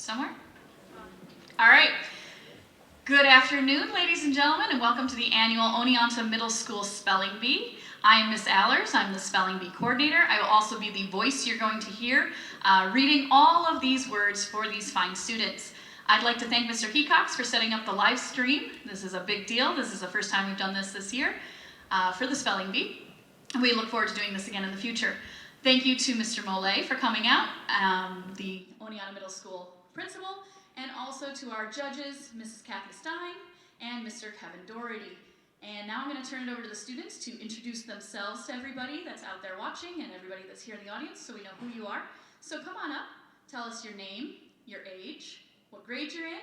Somewhere? All right. Good afternoon, ladies and gentlemen, and welcome to the annual Oneonta Middle School Spelling Bee. I am Miss Allers. I'm the Spelling Bee coordinator. I will also be the voice you're going to hear reading all of these words for these fine students. I'd like to thank Mr. Hecox for setting up the live stream. This is a big deal. This is the first time we've done this year for the Spelling Bee. We look forward to doing this again in the future. Thank you to Mr. Mollet for coming out, the Oneonta Middle School principal, and also to our judges, Mrs. Kathy Stein and Mr. Kevin Doherty. And now I'm going to turn it over to the students to introduce themselves to everybody that's out there watching and everybody that's here in the audience so we know who you are. So come on up, tell us your name, your age, what grade you're in,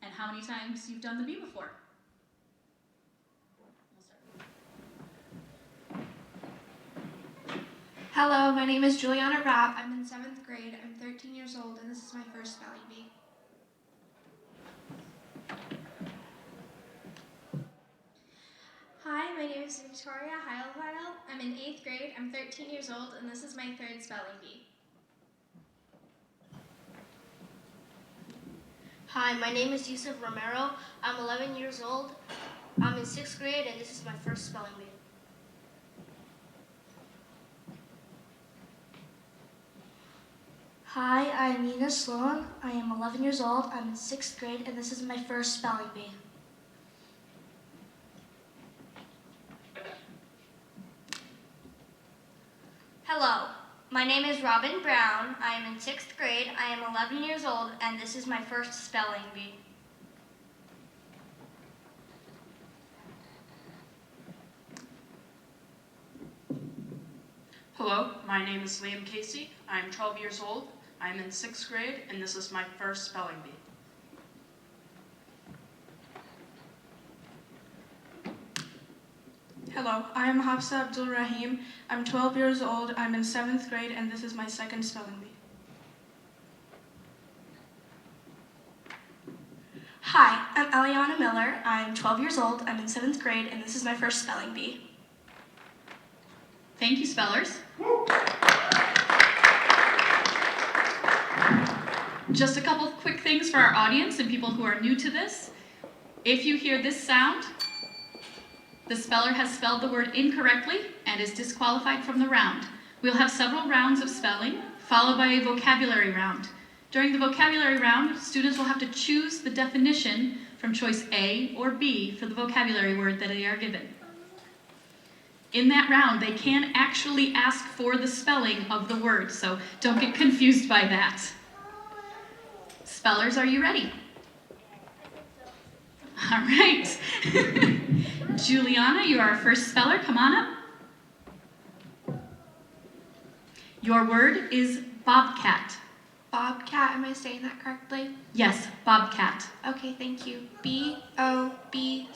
and how many times you've done the bee before. Hello, my name is Eliana. I'm in 7th grade. I'm 13 years old, and this is my first spelling bee. Hi, my name is Victoria Heilweil. I'm in 8th grade. I'm 13 years old, and this is my 3rd spelling bee. Hi, my name is Yusuf Romero. I'm 11 years old. I'm in 6th grade, and this is my first spelling bee. Hi, I'm Nina Sloan. I am 11 years old. I'm in 6th grade, and this is my first spelling bee. Hello, my name is Robin Brown. I am in 6th grade. I am 11 years old, and this is my first spelling bee. Hello, my name is Liam Casey. I'm 12 years old. I'm in 6th grade, and this is my first spelling bee. Hello, I am Hafsa Abdul Rahim. I'm 12 years old. I'm in 7th grade, and this is my second spelling bee. Hi, I'm Eliana Miller. I'm 12 years old. I'm in 7th grade, and this is my first spelling bee. Thank you, spellers. Just a couple of quick things for our audience and people who are new to this. If you hear this sound, the speller has spelled the word incorrectly and is disqualified from the round. We'll have several rounds of spelling, followed by a vocabulary round. During the vocabulary round, students will have to choose the definition from choice A or B for the vocabulary word that they are given. In that round, they can actually ask for the spelling of the word, so don't get confused by that. Spellers, are you ready? All right. Juliana, you are our first speller. Come on up. Your word is bobcat. Bobcat, am I saying that correctly? Yes, bobcat. Okay, thank you. B-O-B-C-A-T,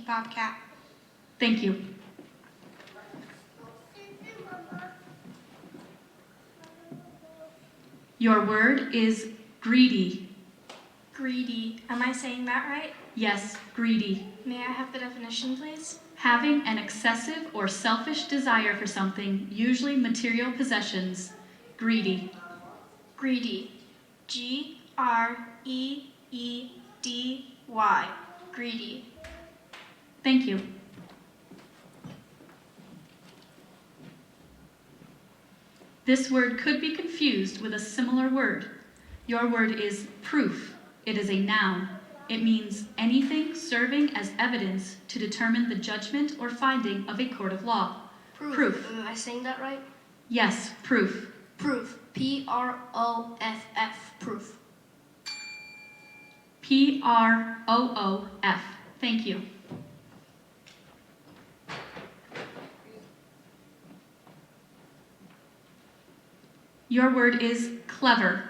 bobcat. Thank you. Your word is greedy. Greedy, am I saying that right? Yes, greedy. May I have the definition, please? Having an excessive or selfish desire for something, usually material possessions. Greedy. Greedy. G-R-E-E-D-Y. Greedy. Thank you. This word could be confused with a similar word. Your word is proof. It is a noun. It means anything serving as evidence to determine the judgment or finding of a court of law. Proof. Am I saying that right? Yes, proof. Proof. P-R-O-F-F. Proof. P-R-O-O-F. Thank you. Your word is clever.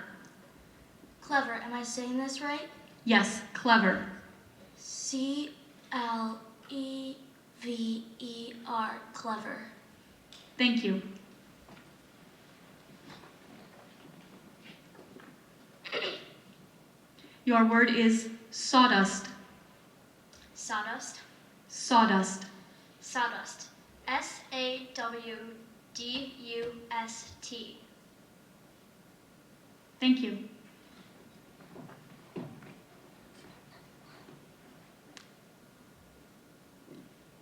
Clever, am I saying this right? Yes, clever. C-L-E-V-E-R, clever. Thank you. Your word is sawdust. Sawdust. Sawdust. Sawdust. S-A-W-D-U-S-T. Thank you.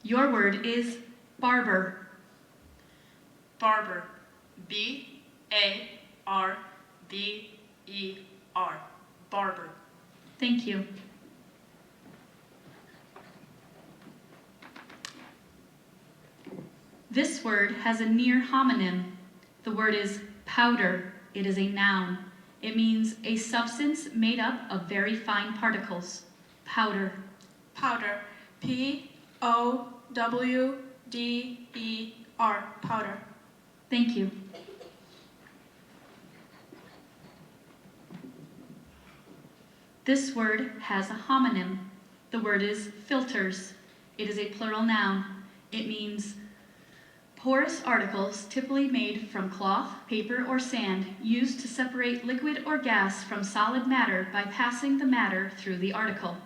Your word is barber. Barber. B-A-R-B-E-R. Barber. Thank you. This word has a near homonym. The word is powder. It is a noun. It means a substance made up of very fine particles. Powder. Powder. P-O-W-D-E-R. Powder. Thank you. This word has a homonym. The word is filters. It is a plural noun. It means porous articles typically made from cloth, paper, or sand used to separate liquid or gas from solid matter by passing the matter through the article.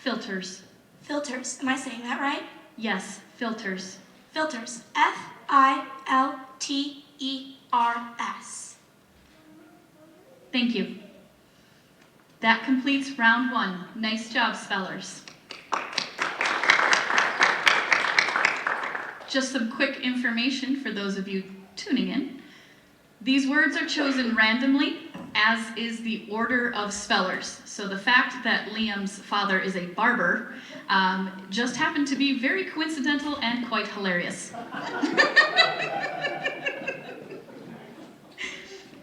Filters. Filters. Am I saying that right? Yes, filters. Filters. F-I-L-T-E-R-S. Thank you. That completes round 1. Nice job, spellers. Just some quick information for those of you tuning in. These words are chosen randomly, as is the order of spellers. So the fact that Liam's father is a barber just happened to be very coincidental and quite hilarious.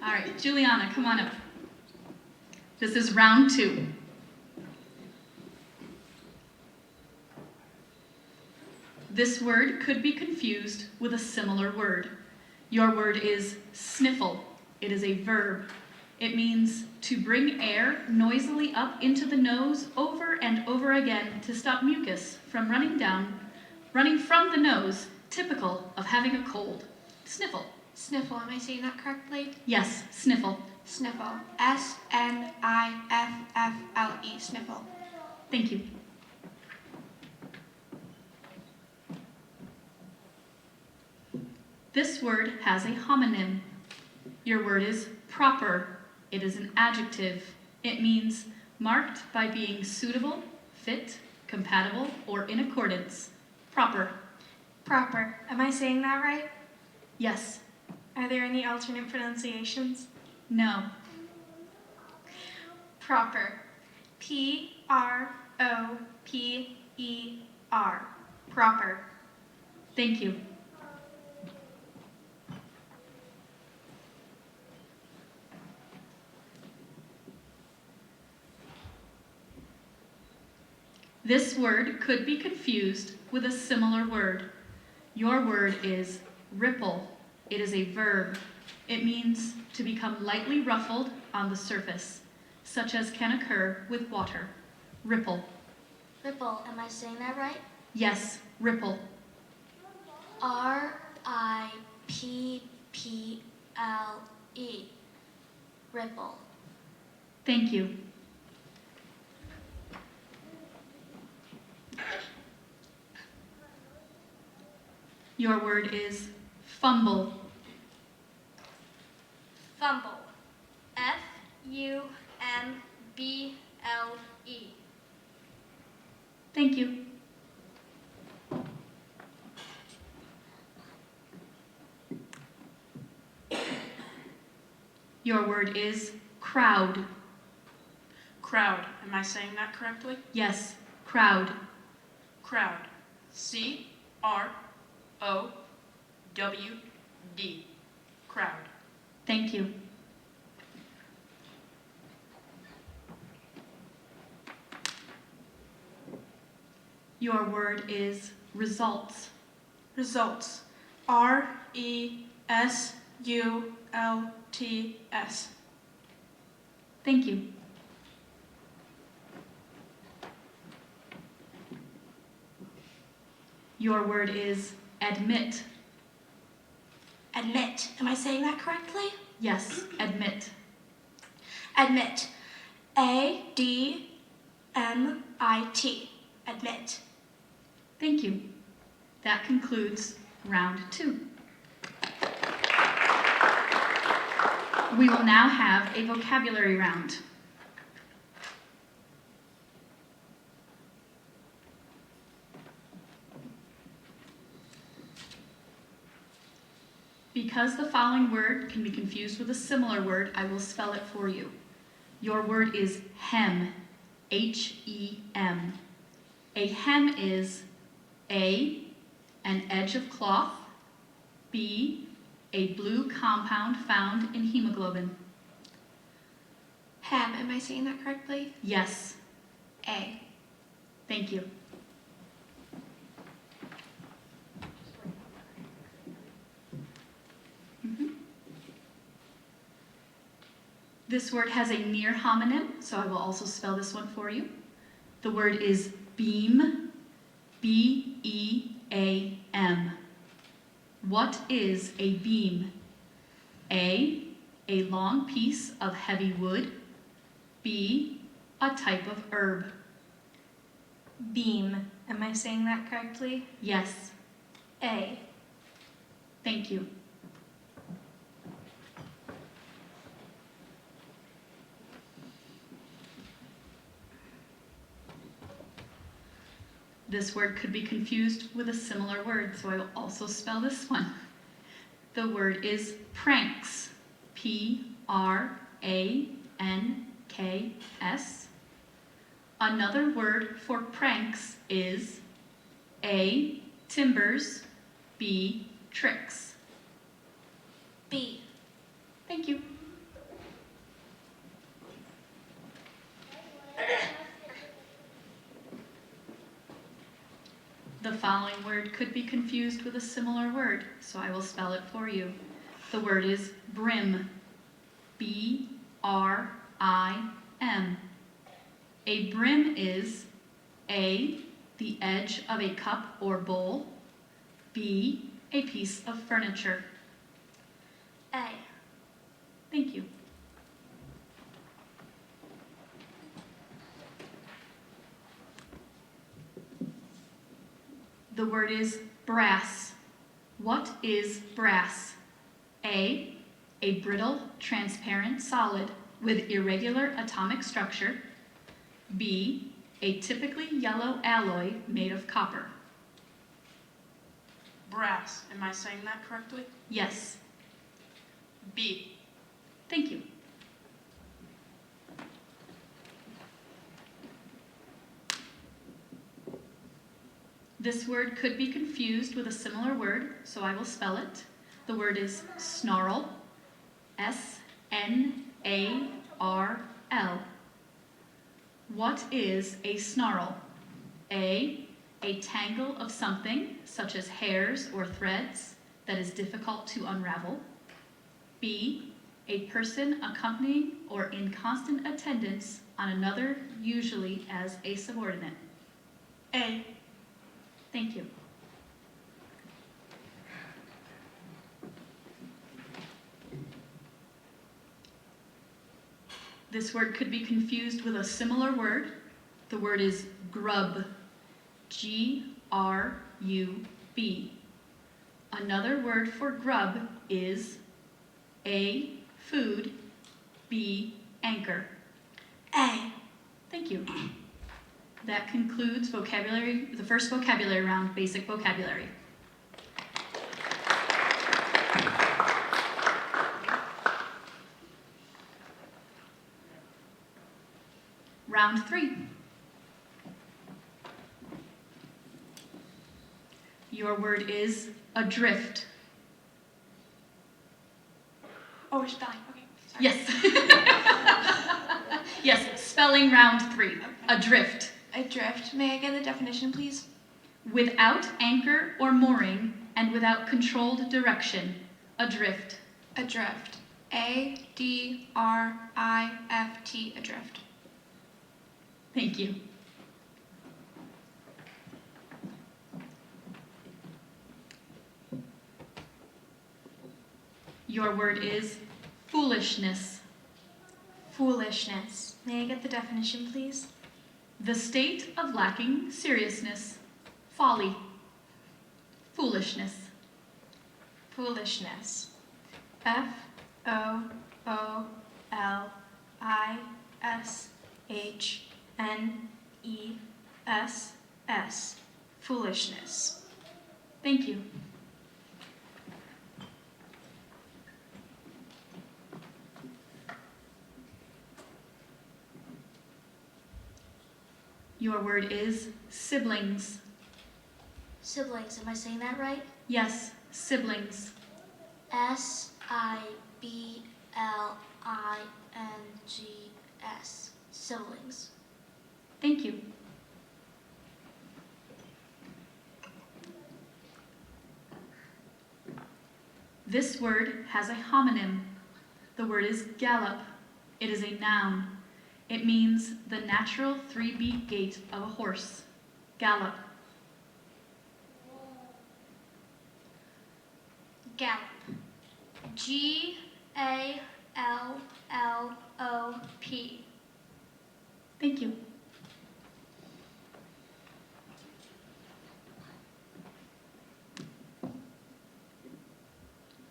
All right, Juliana, come on up. This is round 2. This word could be confused with a similar word. Your word is sniffle. It is a verb. It means to bring air noisily up into the nose over and over again to stop mucus from running from the nose, typical of having a cold. Sniffle. Sniffle. Am I saying that correctly? Yes, sniffle. Sniffle. S-N-I-F-F-L-E. Sniffle. Thank you. This word has a homonym. Your word is proper. It is an adjective. It means marked by being suitable, fit, compatible, or in accordance. Proper. Proper. Am I saying that right? Yes. Are there any alternate pronunciations? No. Proper. P-R-O-P-E-R. Proper. Thank you. This word could be confused with a similar word. Your word is ripple. It is a verb. It means to become lightly ruffled on the surface, such as can occur with water. Ripple. Ripple. Am I saying that right? Yes, ripple. R-I-P-P-L-E. Ripple. Thank you. Your word is fumble. Fumble. F-U-M-B-L-E. Thank you. Your word is crowd. Crowd. Am I saying that correctly? Yes, crowd. Crowd. C-R-O-W-D. Crowd. Thank you. Your word is results. Results. R-E-S-U-L-T-S. Thank you. Your word is admit. Admit. Am I saying that correctly? Yes, admit. Admit. A-D-M-I-T. Admit. Thank you. That concludes round 2. We will now have a vocabulary round. Because the following word can be confused with a similar word, I will spell it for you. Your word is hem, H-E-M. A hem is A, an edge of cloth, B, a blue compound found in hemoglobin. Hem, am I saying that correctly? Yes, A. thank you. This word has a near homonym, so I will also spell this one for you. The word is beam, B-E-A-M. What is a beam? A long piece of heavy wood. B, a type of herb. Beam. Am I saying that correctly? Yes, A. thank you. This word could be confused with a similar word, so I will also spell this one. The word is pranks, P-R-A-N-K-S. Another word for pranks is A, timbers, B, tricks. B. Thank you. The following word could be confused with a similar word, so I will spell it for you. The word is brim, B-R-I-M. A brim is A, the edge of a cup or bowl, B, a piece of furniture. A. Thank you. The word is brass. What is brass? A brittle, transparent solid with irregular atomic structure. B, a typically yellow alloy made of copper. Brass. Am I saying that correctly? Yes, B. thank you. This word could be confused with a similar word, so I will spell it. The word is snarl, S-N-A-R-L. What is a snarl? A tangle of something, such as hairs or threads, that is difficult to unravel. B, a person accompanying or in constant attendance on another, usually as a subordinate. A. Thank you. This word could be confused with a similar word. The word is grub, G-R-U-B. Another word for grub is A, food, B, anchor. A. Thank you. That concludes vocabulary, the first vocabulary round, basic vocabulary. Round 3. Your word is adrift. Oh, we're spelling. Okay. Sorry. Yes. Yes, spelling round 3. Adrift. Adrift. May I get the definition, please? Without anchor or mooring and without controlled direction. Adrift. Adrift. A-D-R-I-F-T. Adrift. Thank you. Your word is foolishness. Foolishness. May I get the definition, please? The state of lacking seriousness. Folly. Foolishness. Foolishness. F-O-O-L-I-S-H-N-E-S-S. Foolishness. Thank you. Your word is siblings. Siblings, am I saying that right? Yes, siblings. S-I-B-L-I-N-G-S. Siblings. Thank you. This word has a homonym. The word is gallop. It is a noun. It means the natural three-beat gait of a horse. Gallop. Gallop. G-A-L-L-O-P. Thank you.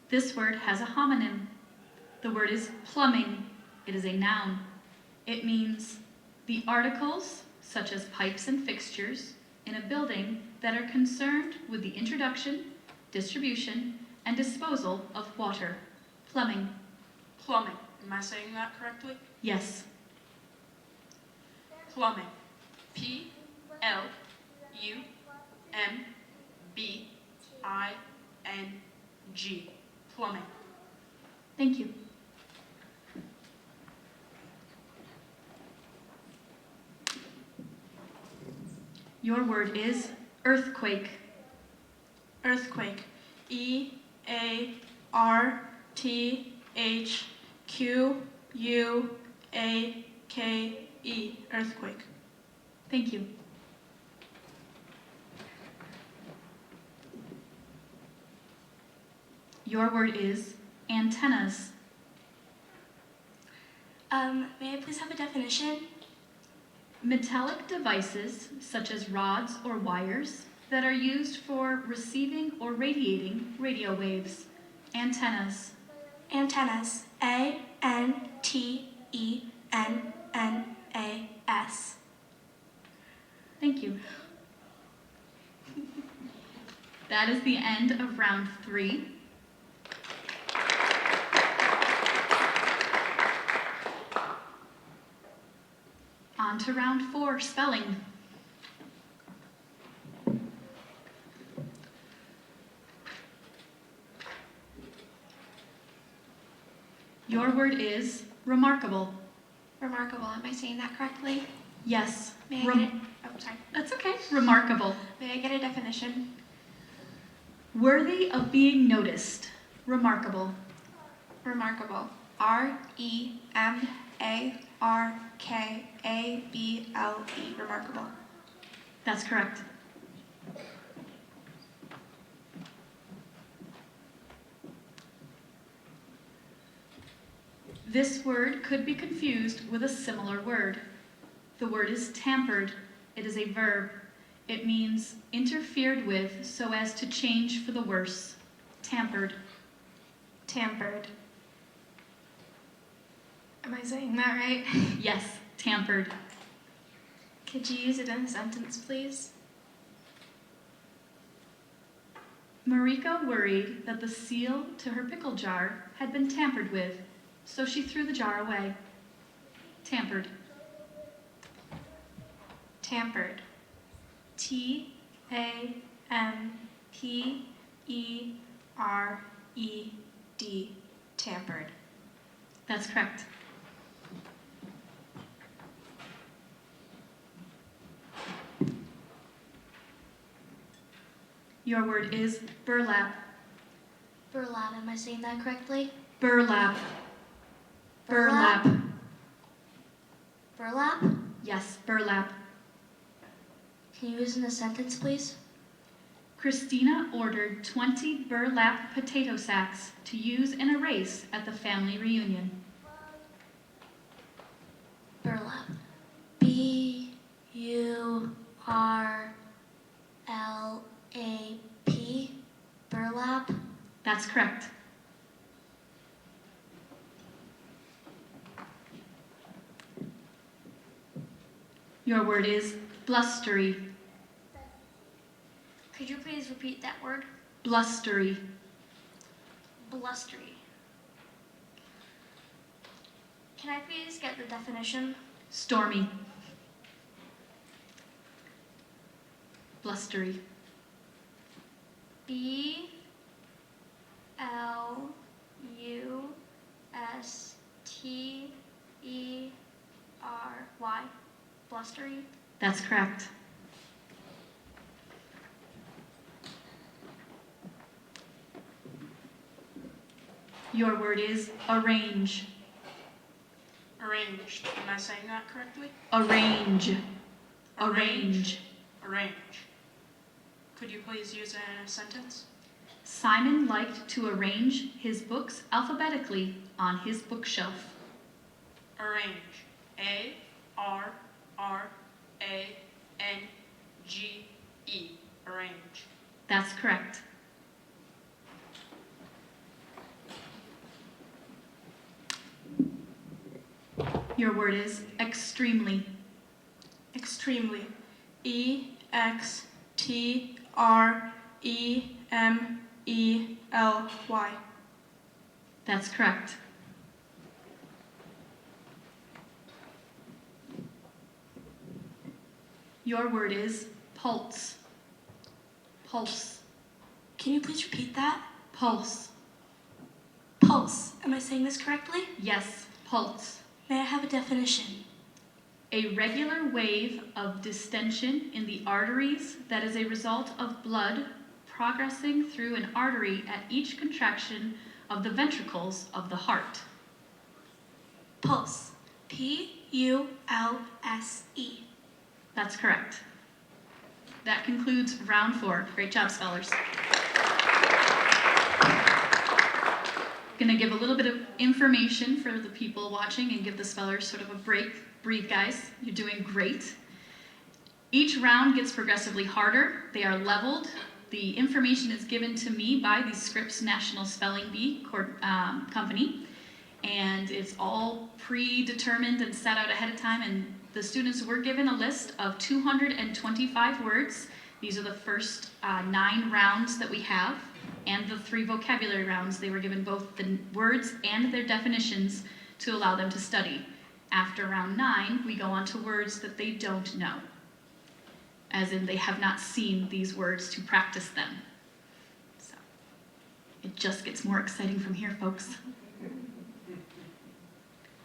This word has a homonym. The word is plumbing. It is a noun. It means the articles, such as pipes and fixtures, in a building that are concerned with the introduction, distribution, and disposal of water. Plumbing. Plumbing. Am I saying that correctly? Yes. Plumbing. P-L-U-M-B-I-N-G. Plumbing. Thank you. Your word is earthquake. Earthquake. E-A-R-T-H-Q-U-A-K-E. Earthquake. Thank you. Your word is antennas. May I please have a definition? Metallic devices, such as rods or wires, that are used for receiving or radiating radio waves. Antennas. Antennas. A-N-T-E-N-N-A-S. Thank you. That is the end of round 3. On to round 4, spelling. Your word is remarkable. Remarkable. Am I saying that correctly? Yes. May I get it? Oh, sorry. That's okay. Remarkable. May I get a definition? Worthy of being noticed. Remarkable. Remarkable. R-E-M-A-R-K-A-B-L-E. Remarkable. That's correct. This word could be confused with a similar word. The word is tampered. It is a verb. It means interfered with so as to change for the worse. Tampered. Tampered. Am I saying that right? Yes, tampered. Could you use it in a sentence, please? Marika worried that the seal to her pickle jar had been tampered with, so she threw the jar away. Tampered. Tampered. T-A-M-P-E-R-E-D. Tampered. That's correct. Your word is burlap. Burlap, am I saying that correctly? Burlap. Burlap. Burlap? Yes, burlap. Can you use it in a sentence, please? Christina ordered 20 burlap potato sacks to use in a race at the family reunion. Burlap. B-U-R-L-A-P. Burlap. That's correct. Your word is blustery. Could you please repeat that word? Blustery. Blustery. Can I please get the definition? Stormy. Blustery. Blustery. Blustery. That's correct. Your word is arrange. Arranged. Am I saying that correctly? Arrange. Arrange. Arrange. Could you please use it in a sentence? Simon liked to arrange his books alphabetically on his bookshelf. Arrange. A-R-R-A-N-G-E. Arrange. That's correct. Your word is extremely. Extremely. E-X-T-R-E-M-E-L-Y. That's correct. Your word is pulse. Pulse. Can you please repeat that? Pulse. Pulse. Am I saying this correctly? Yes, pulse. May I have a definition? A regular wave of distension in the arteries that is a result of blood progressing through an artery at each contraction of the ventricles of the heart. Pulse. P-U-L-S-E. That's correct. That concludes round 4. Great job, spellers. Gonna give a little bit of information for the people watching and give the spellers sort of a break. Breathe, guys. You're doing great. Each round gets progressively harder. They are leveled. The information is given to me by the Scripps National Spelling Bee company, and it's all predetermined and set out ahead of time, and the students were given a list of 225 words. These are the first 9 rounds that we have, and the 3 vocabulary rounds. They were given both the words and their definitions to allow them to study. After round 9, we go on to words that they don't know, as in they have not seen these words to practice them. So it just gets more exciting from here, folks.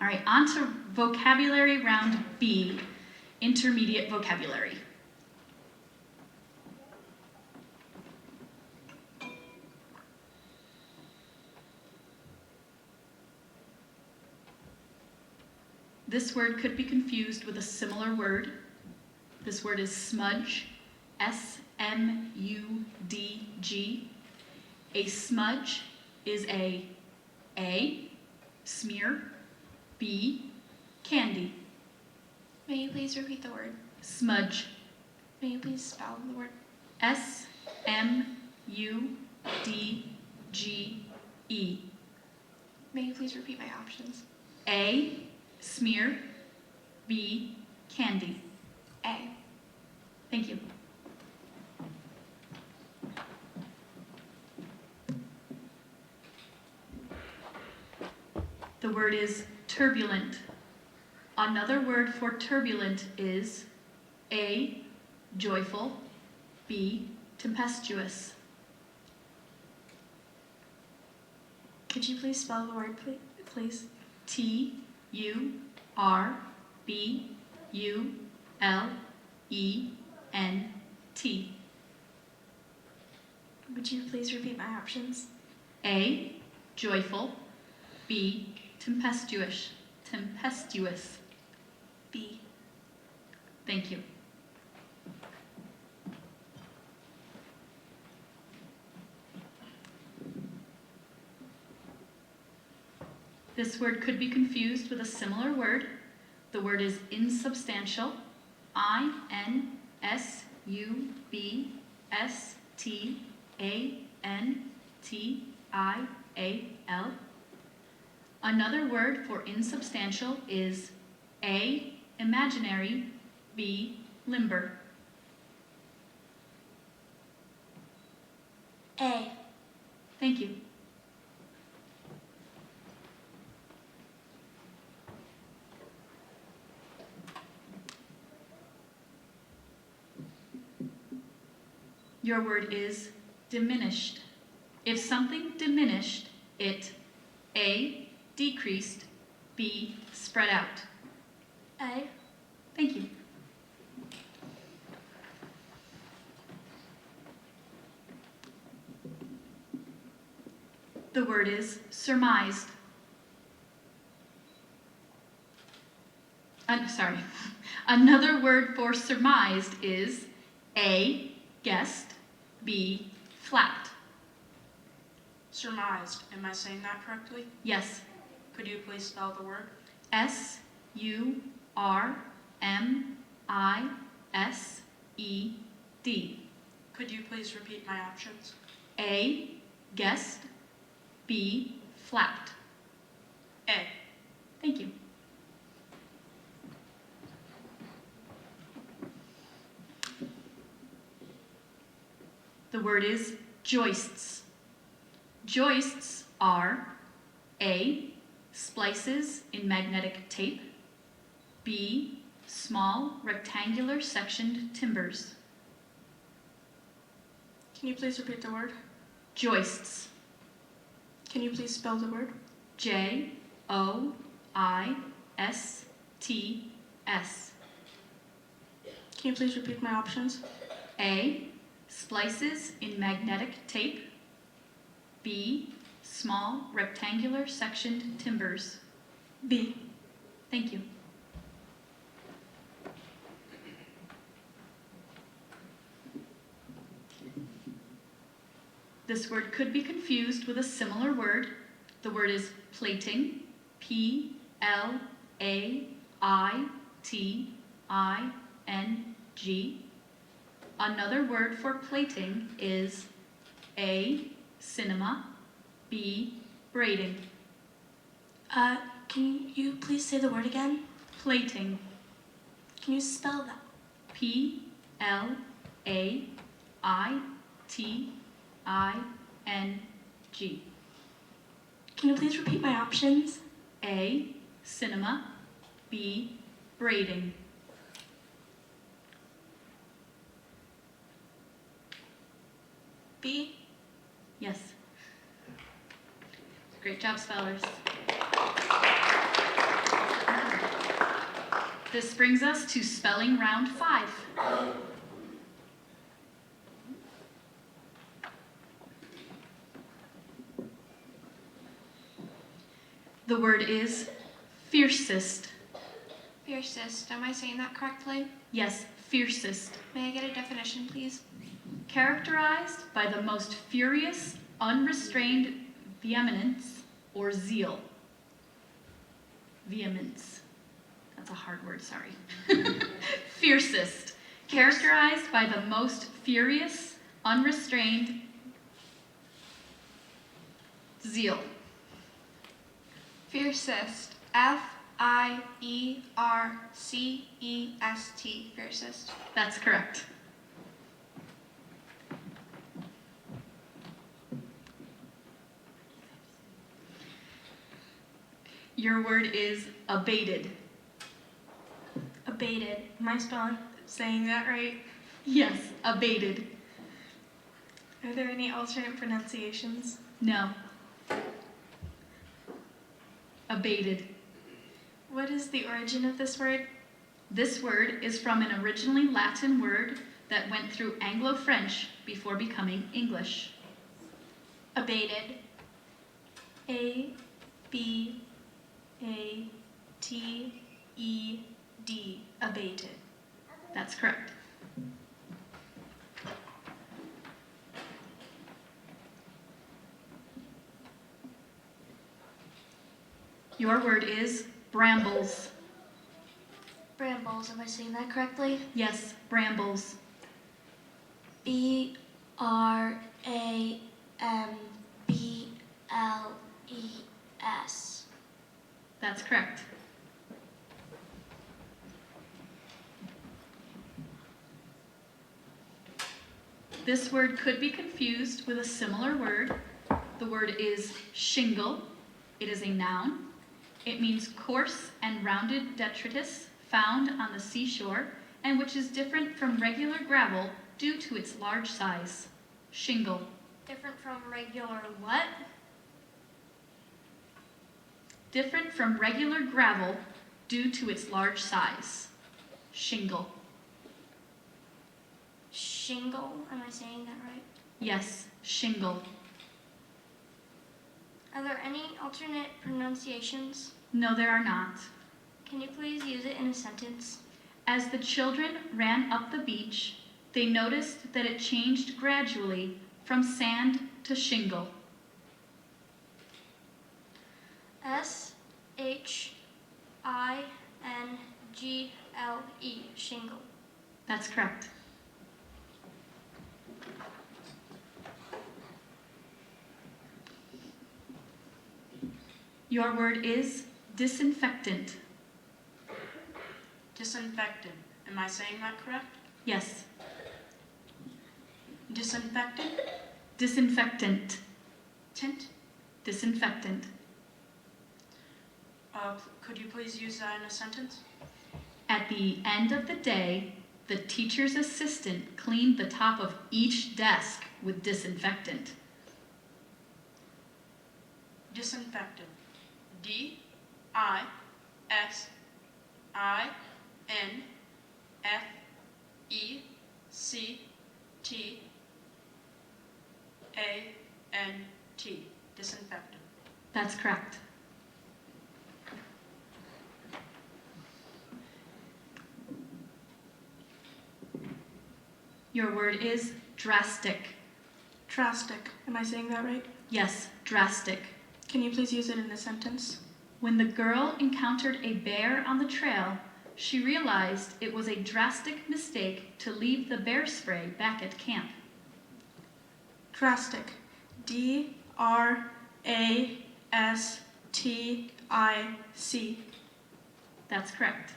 All right, on to vocabulary round B, intermediate vocabulary. This word could be confused with a similar word. This word is smudge, S-M-U-D-G. A smudge is A, smear, B, candy. May you please repeat the word? Smudge, May you please spell the word? S-M-U-D-G-E. May you please repeat my options? A, smear, B, candy. A. Thank you. The word is turbulent. Another word for turbulent is A, joyful, B, tempestuous. Could you please spell the word, please? T-U-R-B-U-L-E-N-T. Would you please repeat my options? A, joyful, B, tempestuous. B. Thank you. This word could be confused with a similar word. The word is insubstantial, I-N-S-U-B-S-T-A-N-T-I-A-L. Another word for insubstantial is A, imaginary, B, limber. A. Thank you. Your word is diminished. If something diminished, it A, decreased, B, spread out. A. Thank you. The word is surmised. Sorry. Another word for surmised is A, guessed, B, flapped. Surmised. Am I saying that correctly? Yes. Could you please spell the word? S-U-R-M-I-S-E-D. Could you please repeat my options? A, guessed, B, flapped. A. Thank you. The word is joists. Joists are A, splices in magnetic tape, B, small rectangular sectioned timbers. Can you please repeat the word? Joists. Can you please spell the word? J-O-I-S-T-S. Can you please repeat my options? A, splices in magnetic tape, B, small rectangular sectioned timbers. B. Thank you. This word could be confused with a similar word. The word is plaiting, P-L-A-I-T-I-N-G. Another word for plaiting is A, cinema, B, braiding. Can you please say the word again? Plaiting, Can you spell that? P-L-A-I-T-I-N-G. Can you please repeat my options? A, cinema, B, braiding. B. Yes. Great job, spellers. This brings us to spelling round 5. The word is fiercest. Fiercest. Am I saying that correctly? Yes, fiercest. May I get a definition, please? Characterized by the most furious, unrestrained vehemence or zeal. Vehemence. That's a hard word, sorry. Fiercest. Characterized by the most furious, unrestrained zeal. Fiercest. F-I-E-R-C-E-S-T. Fiercest. That's correct. Your word is abated. Abated. Am I saying that right? Yes, abated. Are there any alternate pronunciations? No. Abated. What is the origin of this word? This word is from an originally Latin word that went through Anglo-French before becoming English. Abated. A-B-A-T-E-D. Abated. That's correct. Your word is brambles. Brambles, am I saying that correctly? Yes, brambles. B-R-A-M-B-L-E-S. That's correct. This word could be confused with a similar word. The word is shingle. It is a noun. It means coarse and rounded detritus found on the seashore and which is different from regular gravel due to its large size. Shingle. Different from regular what? Different from regular gravel due to its large size. Shingle. Shingle, am I saying that right? Yes, shingle. Are there any alternate pronunciations? No, there are not. Can you please use it in a sentence? As the children ran up the beach, they noticed that it changed gradually from sand to shingle. S-H-I-N-G-L-E, shingle. That's correct. Your word is disinfectant. Disinfectant. Am I saying that correct? Yes, Disinfectant. disinfectant. Tint. Disinfectant. Could you please use that in a sentence? At the end of the day, the teacher's assistant cleaned the top of each desk with disinfectant. Disinfectant. D-I-S-I-N-F-E-C-T-A-N-T. Disinfectant. That's correct. Your word is drastic. Drastic. Am I saying that right? Yes, drastic. Can you please use it in a sentence? When the girl encountered a bear on the trail, she realized it was a drastic mistake to leave the bear spray back at camp. Drastic. D-R-A-S-T-I-C. That's correct.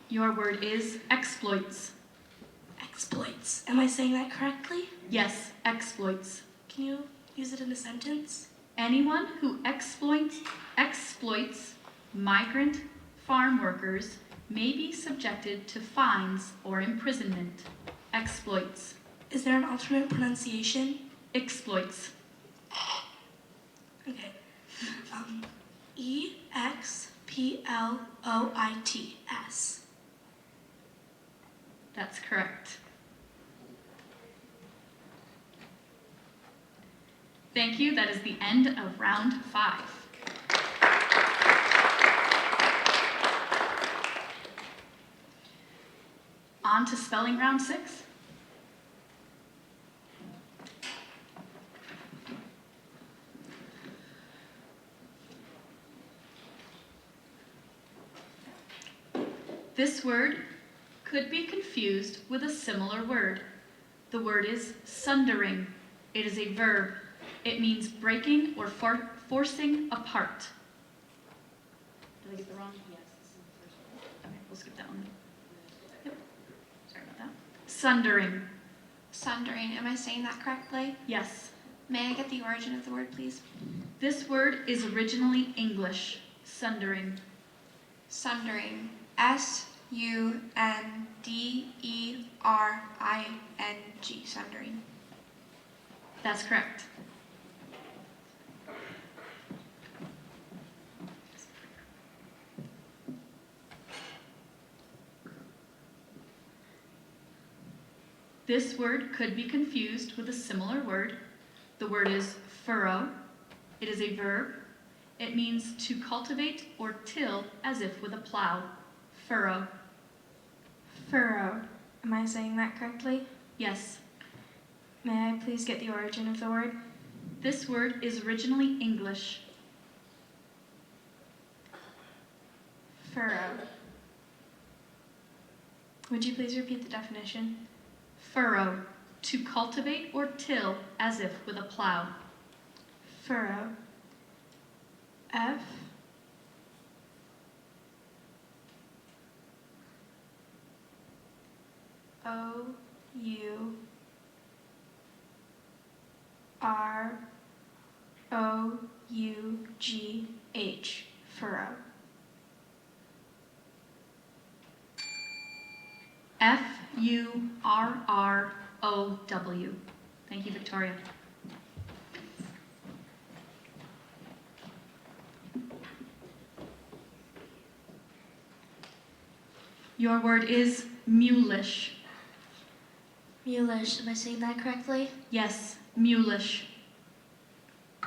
Your word is exploits. Exploits. Am I saying that correctly? Yes, exploits. Can you use it in a sentence? Anyone who exploits migrant farm workers may be subjected to fines or imprisonment. Exploits. Is there an alternate pronunciation? Exploits. Okay. E-X-P-L-O-I-T-S. That's correct. Thank you. That is the end of round 5. On to spelling round 6. This word could be confused with a similar word. The word is sundering. It is a verb. It means breaking or forcing apart. Did I get the wrong? Yes, this is the first one. Okay, we'll skip that one. Yep. Sorry about that. Sundering. Sundering. Am I saying that correctly? Yes. May I get the origin of the word, please? This word is originally English. Sundering. Sundering. S-U-N-D-E-R-I-N-G. Sundering. That's correct. This word could be confused with a similar word. The word is furrow. It is a verb. It means to cultivate or till as if with a plow. Furrow. Furrow. Am I saying that correctly? Yes. May I please get the origin of the word? This word is originally English. Furrow. Would you please repeat the definition? Furrow. To cultivate or till as if with a plow. Furrow. F. O. U. R. O. U. G. H. Furrow. Furrow. Thank you, Victoria. Your word is mulish. Mulish, am I saying that correctly? Yes, mulish.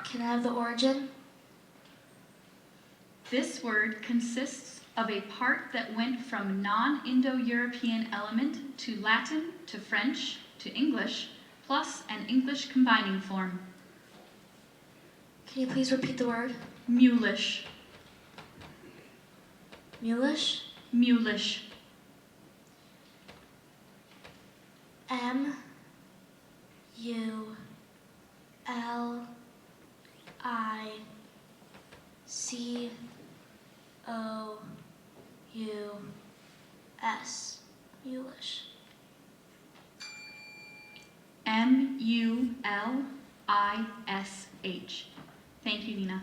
Can I have the origin? This word consists of a part that went from non-Indo-European element to Latin, to French, to English, plus an English combining form. Can you please repeat the word? Mulish. Mulish? Mulish. M-U-L-I-C-O-U-S. Mulish. Mulish. Thank you, Nina.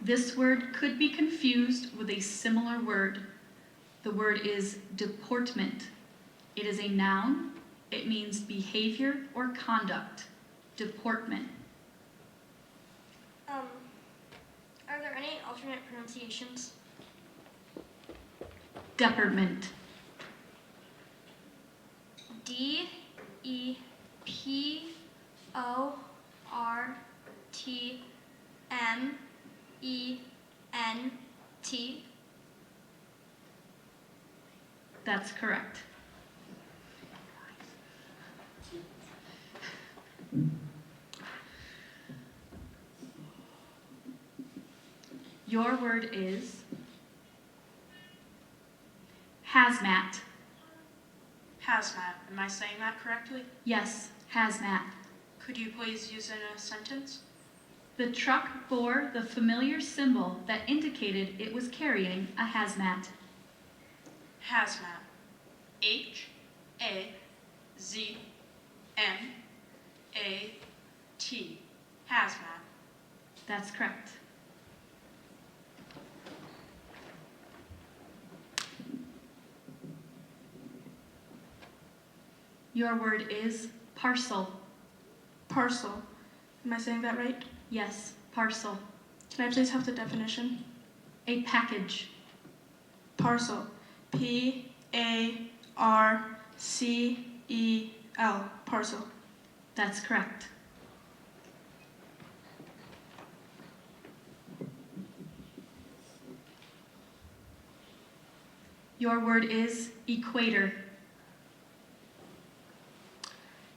This word could be confused with a similar word. The word is deportment. It is a noun. It means behavior or conduct. Deportment. Are there any alternate pronunciations? Deportment. D-E-P-O-R-T-M-E-N-T. That's correct. Your word is hazmat. Hazmat. Am I saying that correctly? Yes, hazmat. Could you please use it in a sentence? The truck bore the familiar symbol that indicated it was carrying a hazmat. Hazmat. H-A-Z-M-A-T. Hazmat. That's correct. Your word is parcel. Parcel. Am I saying that right? Yes, parcel. Can I please have the definition? A package. Parcel. P-A-R-C-E-L. Parcel. That's correct. Your word is equator.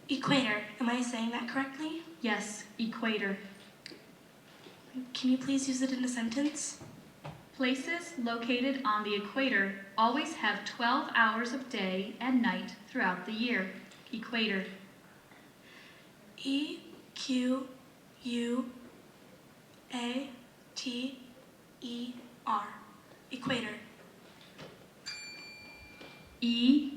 Equator. Am I saying that correctly? Yes, equator. Can you please use it in a sentence? Places located on the equator always have 12 hours of day and night throughout the year. Equator. E-Q-U-A-T-E-R. Equator. E-Q-U-A-T-O-R.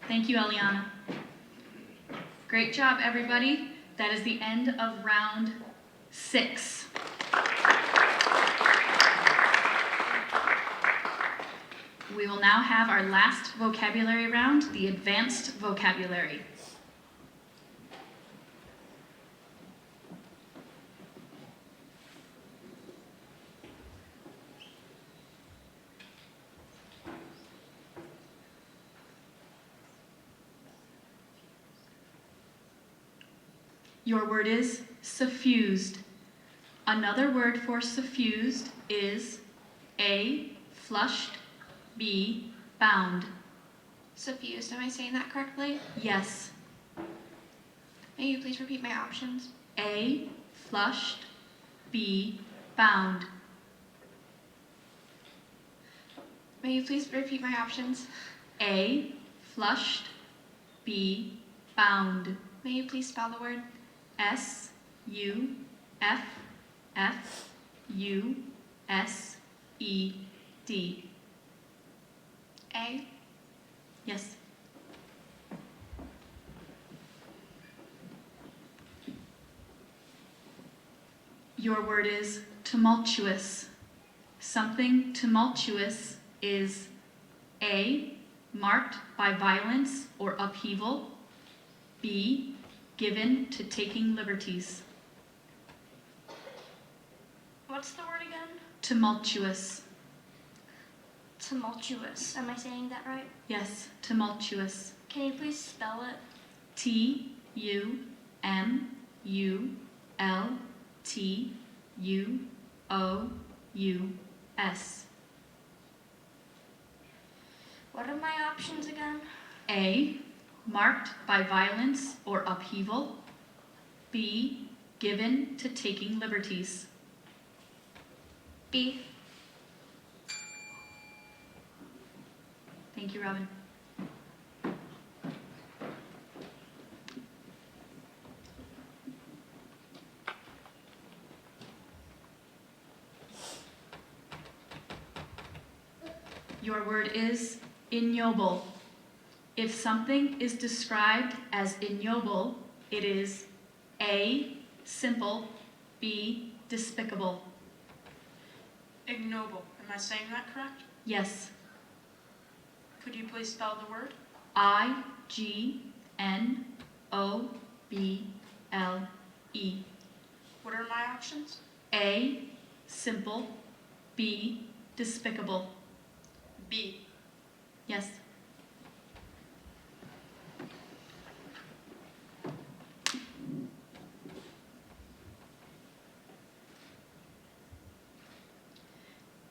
Thank you, Eliana. Great job, everybody. That is the end of round 6. We will now have our last vocabulary round, the advanced vocabulary. Your word is suffused. Another word for suffused is A, flushed, B, bound. Suffused, am I saying that correctly? Yes. May you please repeat my options? A, flushed, B, bound. May you please repeat my options? A, flushed, B, bound. May you please spell the word? S-U-F-F-U-S-E-D. A. Yes. Your word is tumultuous. Something tumultuous is A, marked by violence or upheaval, B, given to taking liberties. What's the word again? Tumultuous. Tumultuous. Am I saying that right? Yes, tumultuous. Can you please spell it? T-U-M-U-L-T-U-O-U-S. What are my options again? A, marked by violence or upheaval. B, given to taking liberties. B. Thank you, Robin. Your word is ignoble. If something is described as ignoble, it is A, simple, B, despicable. Ignoble. Am I saying that correct? Yes. Could you please spell the word? I-G-N-O-B-L-E. What are my options? A, simple, B, despicable. B. Yes.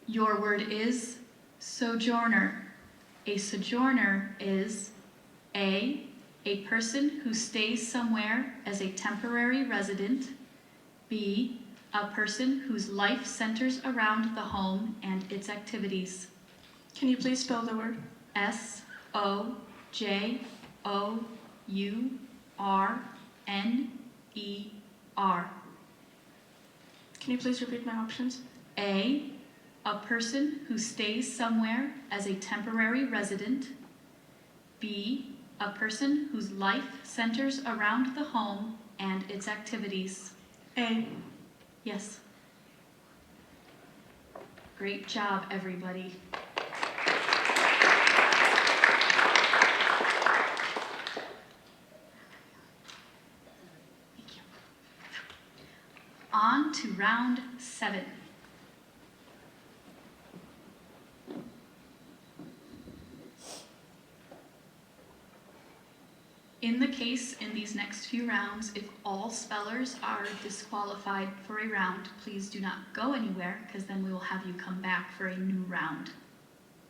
Your word is sojourner. A sojourner is A person who stays somewhere as a temporary resident, B, a person whose life centers around the home and its activities. Can you please spell the word? S-O-J-O-U-R-N-E-R. Can you please repeat my options? A person who stays somewhere as a temporary resident. B, a person whose life centers around the home and its activities. A. Yes. Great job, everybody. Thank you. On to round 7. In the case in these next few rounds, if all spellers are disqualified for a round, please do not go anywhere, because then we will have you come back for a new round.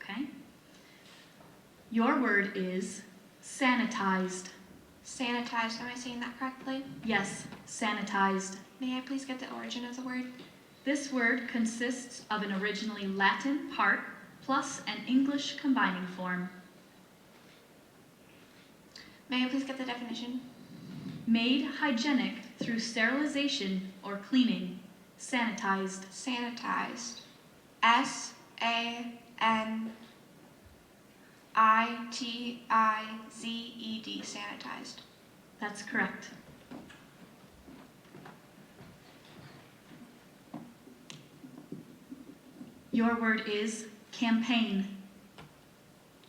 Okay? Your word is sanitized. Sanitized. Am I saying that correctly? Yes, sanitized. May I please get the origin of the word? This word consists of an originally Latin part plus an English combining form. May I please get the definition? Made hygienic through sterilization or cleaning. Sanitized. Sanitized. S-A-N-I-T-I-Z-E-D. Sanitized. That's correct. Your word is campaign.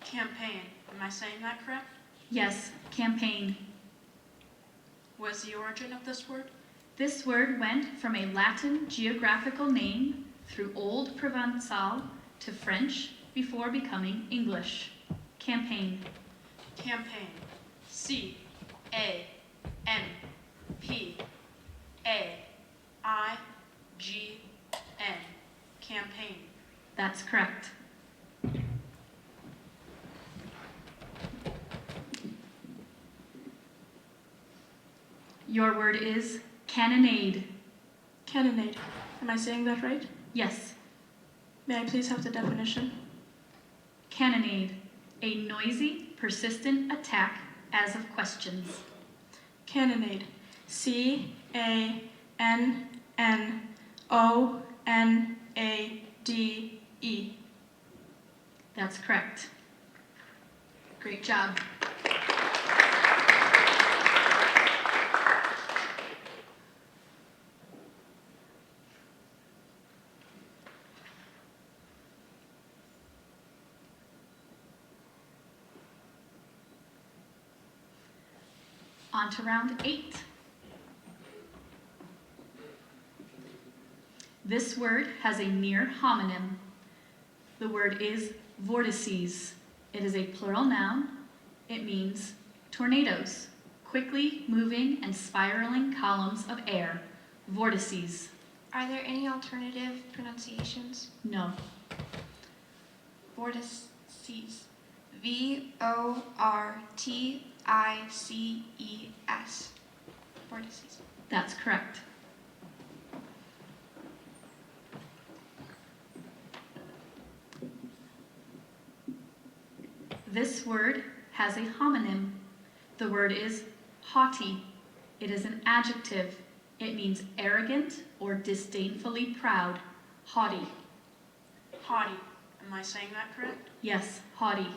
Campaign. Am I saying that correct? Yes, campaign. What is the origin of this word? This word went from a Latin geographical name through Old Provençal to French before becoming English. Campaign. Campaign. C-A-M-P-A-I-G-N. Campaign. That's correct. Your word is cannonade. Cannonade. Am I saying that right? Yes. May I please have the definition? Cannonade. A noisy, persistent attack as of questions. Cannonade. C-A-N-N-O-N-A-D-E. That's correct. Great job. On to round 8. This word has a near homonym. The word is vortices. It is a plural noun. It means tornadoes, quickly moving and spiraling columns of air. Vortices. Are there any alternative pronunciations? No. Vortices. Vortices. Vortices. That's correct. This word has a homonym. The word is haughty. It is an adjective. It means arrogant or disdainfully proud. Haughty. Haughty. Am I saying that correct? Yes, haughty.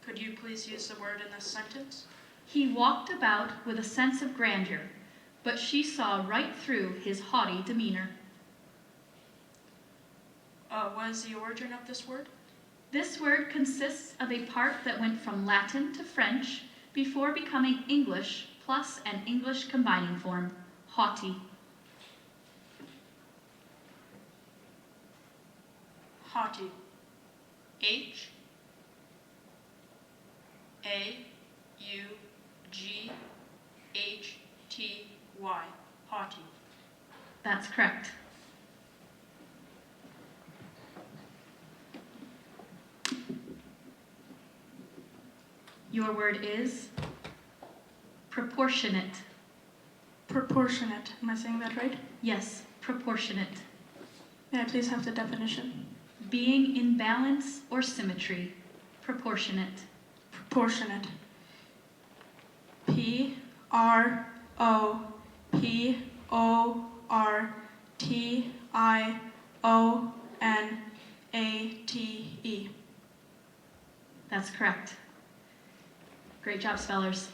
Could you please use the word in this sentence? He walked about with a sense of grandeur, but she saw right through his haughty demeanor. What is the origin of this word? This word consists of a part that went from Latin to French before becoming English plus an English combining form, haughty. Haughty. H A U G H T Y. Haughty. That's correct. Your word is proportionate. Proportionate. Am I saying that right? Yes, proportionate. May I please have the definition? Being in balance or symmetry. Proportionate. Proportionate. P-R-O-P-O-R-T-I-O-N-A-T-E. That's correct. Great job, spellers.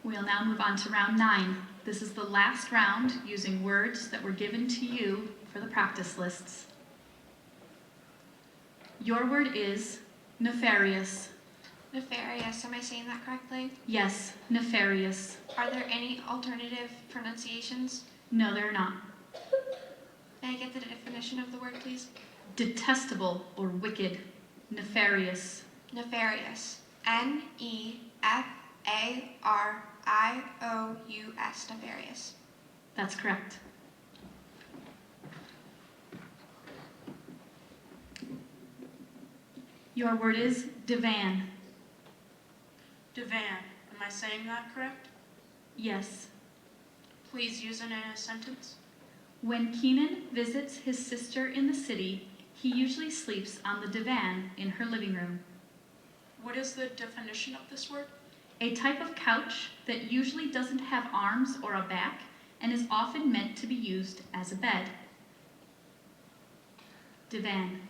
We'll now move on to round 9. This is the last round using words that were given to you for the practice lists. Your word is nefarious. Nefarious. Am I saying that correctly? Yes, nefarious. Are there any alternative pronunciations? No, they're not. May I get the definition of the word, please? Detestable or wicked. Nefarious. Nefarious. Nefarious. Nefarious. That's correct. Your word is divan. Divan. Am I saying that correct? Yes. Please use it in a sentence. When Keenan visits his sister in the city, he usually sleeps on the divan in her living room. What is the definition of this word? A type of couch that usually doesn't have arms or a back and is often meant to be used as a bed. Divan.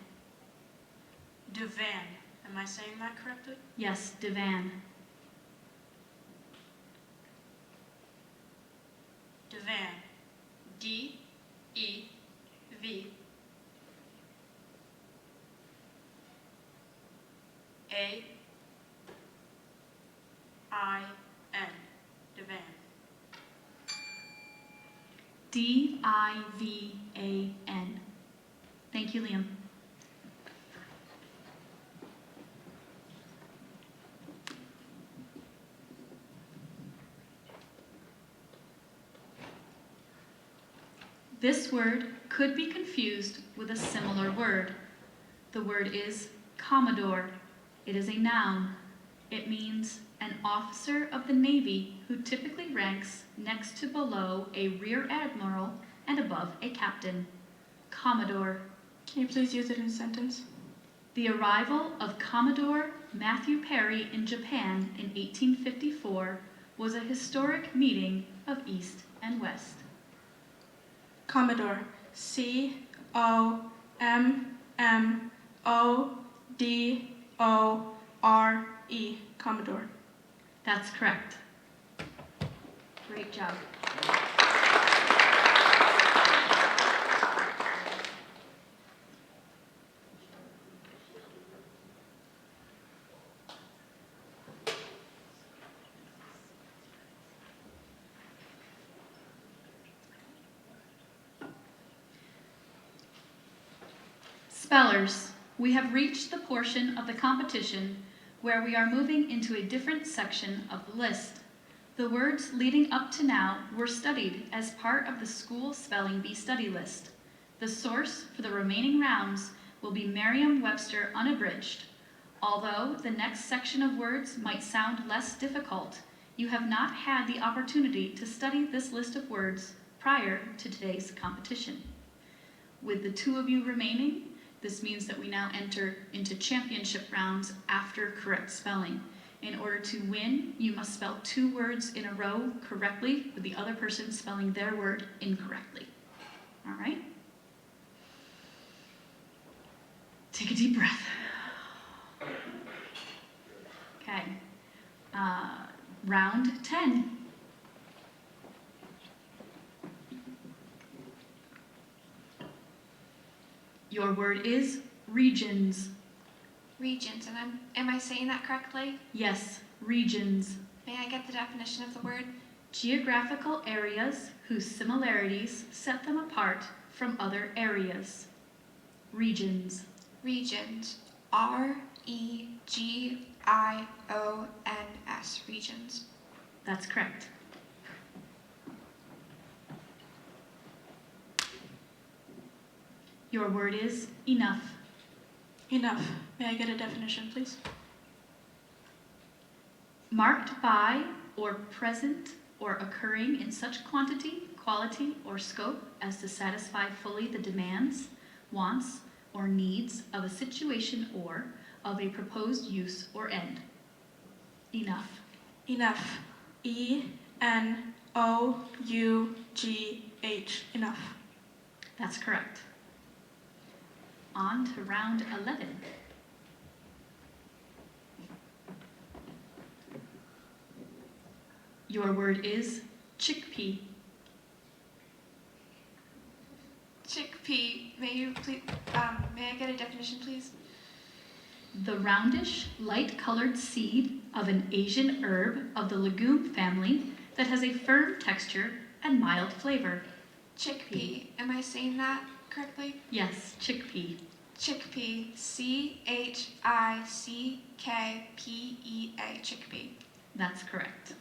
Divan. Am I saying that correctly? Yes, divan. Divan. D-E-V-A-I-N. Divan. D-I-V-A-N. Thank you, Liam. This word could be confused with a similar word. The word is Commodore. It is a noun. It means an officer of the Navy who typically ranks next to below a rear admiral and above a captain. Commodore. Can you please use it in a sentence? The arrival of Commodore Matthew Perry in Japan in 1854 was a historic meeting of East and West? Commodore. C-O-M-M-O-D-O-R-E. Commodore. That's correct. Great job. Spellers, we have reached the portion of the competition where we are moving into a different section of the list. The words leading up to now were studied as part of the school spelling bee study list. The source for the remaining rounds will be Merriam-Webster Unabridged. Although the next section of words might sound less difficult, you have not had the opportunity to study this list of words prior to today's competition. With the two of you remaining, this means that we now enter into championship rounds after correct spelling. In order to win, you must spell 2 words in a row correctly, with the other person spelling their word incorrectly. All right? Take a deep breath. Okay. Round 10. Your word is regions. Regions, and am I saying that correctly? Yes, regions. May I get the definition of the word? Geographical areas whose similarities set them apart from other areas. Regions. Regions. R-E-G-I-O-N-S. Regions. That's correct. Your word is enough. Enough. May I get a definition, please? Marked by or present or occurring in such quantity, quality, or scope as to satisfy fully the demands, wants, or needs of a situation or of a proposed use or end. Enough. Enough. E-N-O-U-G-H. Enough. That's correct. On to round 11. Your word is chickpea. Chickpea. May I get a definition, please? The roundish, light-colored seed of an Asian herb of the legume family that has a firm texture and mild flavor. Chickpea. Am I saying that correctly? Yes, chickpea. Chickpea. C-H-I-C-K-P-E-A. Chickpea. That's correct.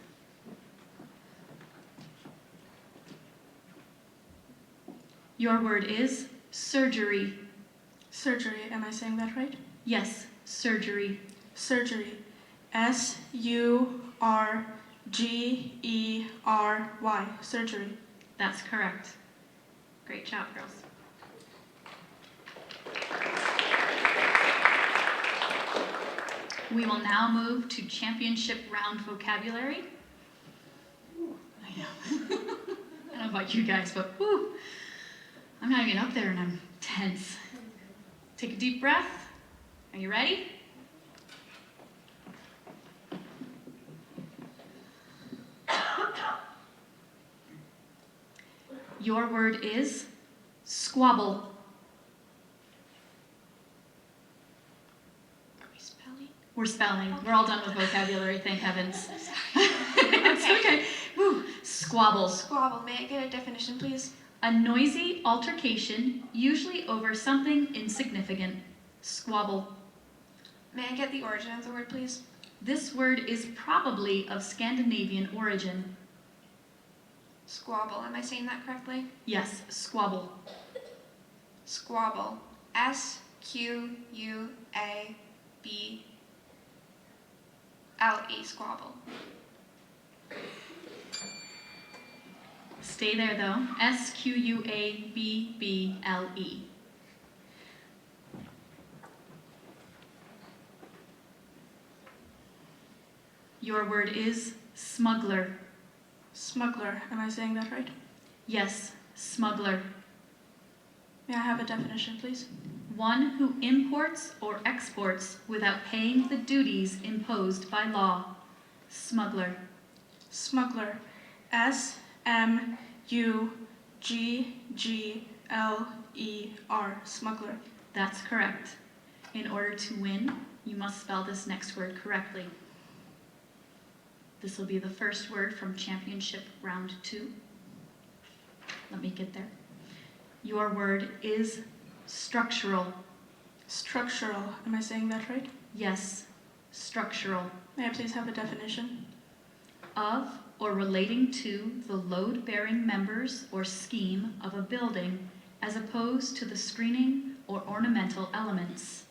Your word is surgery. Surgery. Am I saying that right? Yes, surgery. Surgery. S-U-R-G-E-R-Y. Surgery. That's correct. Great job, girls. We will now move to championship round vocabulary. I know. I don't know about you guys, but whew, I'm not even up there and I'm tense. Take a deep breath. Are you ready? Your word is squabble. Are we spelling? We're spelling. We're all done with vocabulary, thank heavens. It's okay. Woo. Squabble. Squabble. May I get a definition, please? A noisy altercation, usually over something insignificant. Squabble. May I get the origin of the word, please? This word is probably of Scandinavian origin. Squabble. Am I saying that correctly? Yes, squabble. Squabble. S-Q-U-A-B-L-E. Squabble. Stay there though. S-Q-U-A-B-B-L-E. Your word is Smuggler. Smuggler. Am I saying that right? Yes, smuggler. May I have a definition, please? One who imports or exports without paying the duties imposed by law. Smuggler. Smuggler. SMUGGLER. Smuggler. That's correct. In order to win, you must spell this next word correctly. This will be the first word from Championship Round 2. Let me get there. Your word is structural. Structural. Am I saying that right? Yes, structural. May I please have a definition? Of or relating to the load-bearing members or scheme of a building as opposed to the screening or ornamental elements.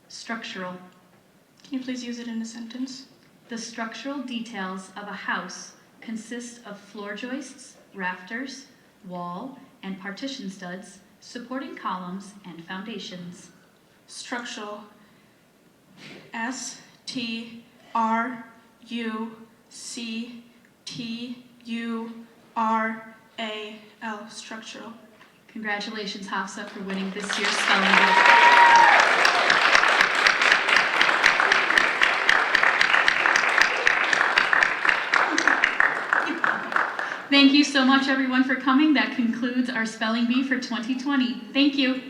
Structural. Can you please use it in a sentence? The structural details of a house consist of floor joists, rafters, wall, and partition studs, supporting columns and foundations. Structural. STRUCTURAL. Structural. Congratulations, Hafsa, for winning this year's spelling bee. Thank you so much, everyone, for coming. That concludes our spelling bee for 2020. Thank you.